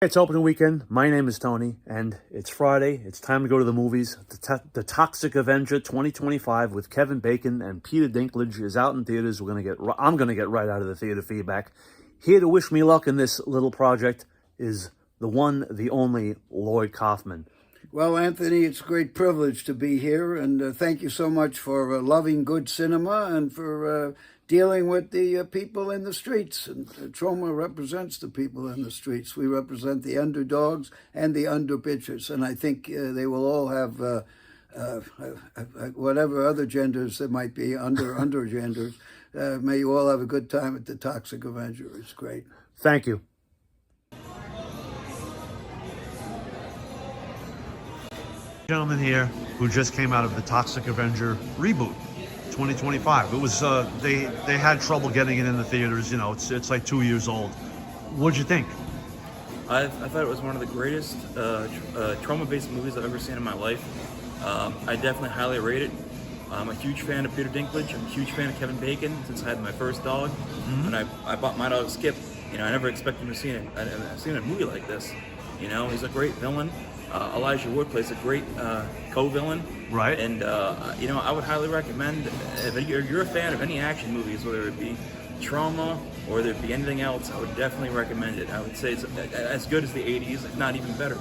It's opening weekend. My name is Tony, and it's Friday. It's time to go to the movies. The Toxic Avenger 2025 with Kevin Bacon and Peter Dinklage is out in theaters. I'm gonna get right out of the theater feedback. Here to wish me luck in this little project is the one, the only Lloyd Kaufman. Well, Anthony, it's a great privilege to be here, and thank you so much for loving good cinema and for dealing with the people in the streets. And Troma represents the people in the streets. We represent the underdogs and the underpitchers, and I think they will all have whatever other genders there might be, under genders. May you all have a good time at the Toxic Avenger. It's great. Thank you. Gentleman here who just came out of the Toxic Avenger reboot 2025. It was they had trouble getting it in the theaters. You know, it's like 2 years old. What'd you think? I thought it was one of the greatest trauma-based movies I've ever seen in my life. I definitely highly rate it. I'm a huge fan of Peter Dinklage. I'm a huge fan of Kevin Bacon since I had my first dog. And I bought my dog Skip. You know, I never expected him to see it. I've seen a movie like this. You know, he's a great villain. Elijah Wood plays a great co-villain. Right. And, you know, I would highly recommend, if you're a fan of any action movies, whether it be Trauma or whether it be anything else, I would definitely recommend it. I would say it's as good as the 80s, if not even better.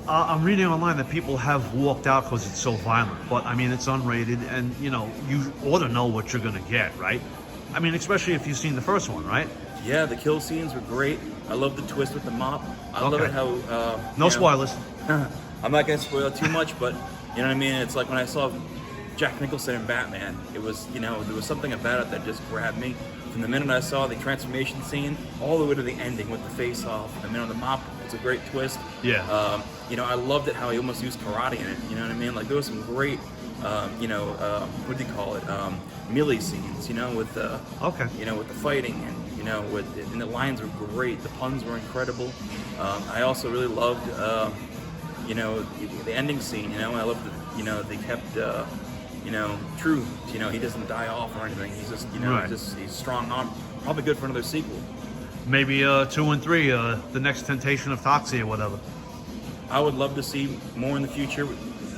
I'm reading online that people have walked out because it's so violent. But, I mean, it's unrated, and, you know, you ought to know what you're going to get, right? I mean, especially if you've seen the first one, right? Yeah, the kill scenes were great. I love the twist with the mop. I love it how... no spoilers. I'm not going to spoil it too much, but you know what I mean? It's like when I saw Jack Nicholson in Batman, it was, you know, there was something about it that just grabbed me. From the minute I saw the transformation scene, all the way to the ending with the face off. I mean, on the mop, it's a great twist. Yeah. You know, I loved it how he almost used karate in it. You know what I mean? Like, there was some great, you know, what do you call it? Melee scenes, you know, with the, you know, with the fighting and, you know, and the lines were great. The puns were incredible. I also really loved, you know, the ending scene. You know, I loved that, you know, they kept, you know, true. You know, he doesn't die off or anything. He's just, you know, he's strong arm. Probably good for another sequel. Maybe 2 and 3, the next Temptation of Toxie or whatever. I would love to see more in the future.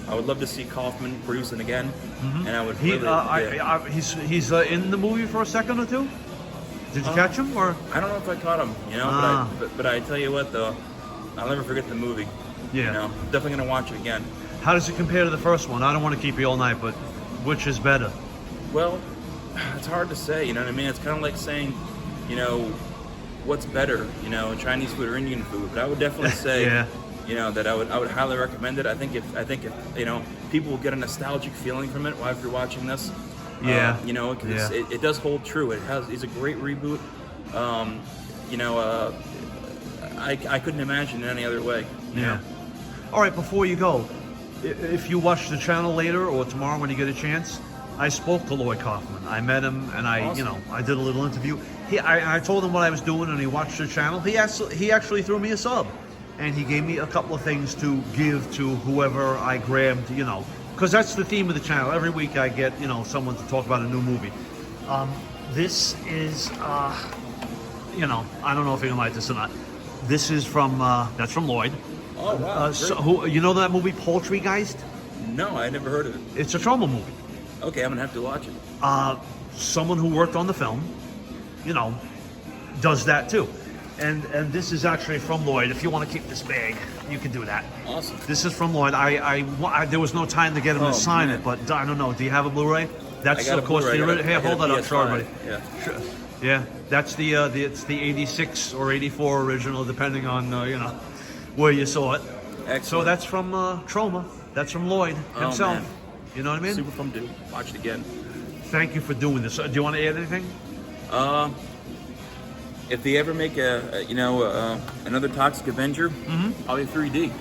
I would love to see Kaufman produce it again, and I would. He's in the movie for a second or two. Did you catch him, or? I don't know if I caught him. You know, but I tell you what though, I'll never forget the movie. Yeah. You know, definitely gonna watch it again. How does it compare to the first one? I don't want to keep you all night, but which is better? Well, it's hard to say. You know what I mean? It's kind of like saying, you know, what's better? You know, Chinese food or Indian food? But I would definitely say. Yeah. You know, that I would highly recommend it. I think if you know, people will get a nostalgic feeling from it while you're watching this. Yeah. You know, cause it does hold true. It's a great reboot. You know, I couldn't imagine it any other way. You know? All right, before you go, if you watch the channel later or tomorrow when you get a chance, I spoke to Lloyd Kaufman. I met him, and you know, I did a little interview. I told him what I was doing, and he watched the channel. He actually threw me a sub. And he gave me a couple of things to give to whoever I grabbed, you know, because that's the theme of the channel. Every week I get, you know, someone to talk about a new movie. This is, you know, I don't know if you're gonna like this or not. This is from, that's from Lloyd. Oh, wow. So, you know that movie Poultrygeist? No, I never heard of it. It's a Troma movie. Okay, I'm gonna have to watch it. Someone who worked on the film, you know, does that too. And this is actually from Lloyd. If you want to keep this bag, you can do that. Awesome. This is from Lloyd. I there was no time to get him to sign it, but I don't know. Do you have a Blu-ray? That's of course the original. Hey, hold that up, sure, buddy. Yeah. Sure. Yeah, that's it's the 86 or 84 original, depending on you know where you saw it. Excellent. So that's from Troma. That's from Lloyd himself. Man. You know what I mean? Super fun to watch it again. Thank you for doing this. Do you want to add anything? If they ever make another Toxic Avenger, probably 3D.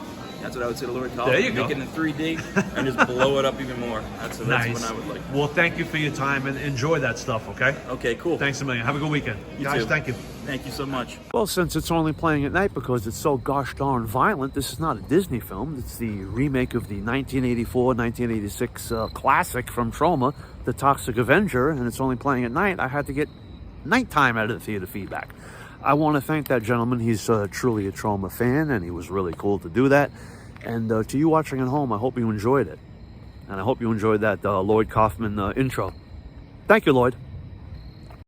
That's what I would say to Lloyd Kaufman. There you go. Make it in 3D and just blow it up even more. That's Nice. what I would like. Well, thank you for your time and enjoy that stuff, okay? Okay, cool. Thanks a million. Have a good weekend. You Guys, too. thank you. Thank you so much. Well, since it's only playing at night because it's so gosh darn violent, this is not a Disney film. It's the remake of the 1984-1986 classic from Troma, The Toxic Avenger, and it's only playing at night. I had to get nighttime out of the theater feedback. I want to thank that gentleman. He's truly a Troma fan, and he was really cool to do that. And to you watching at home, I hope you enjoyed it. And I hope you enjoyed that Lloyd Kaufman intro. Thank you, Lloyd.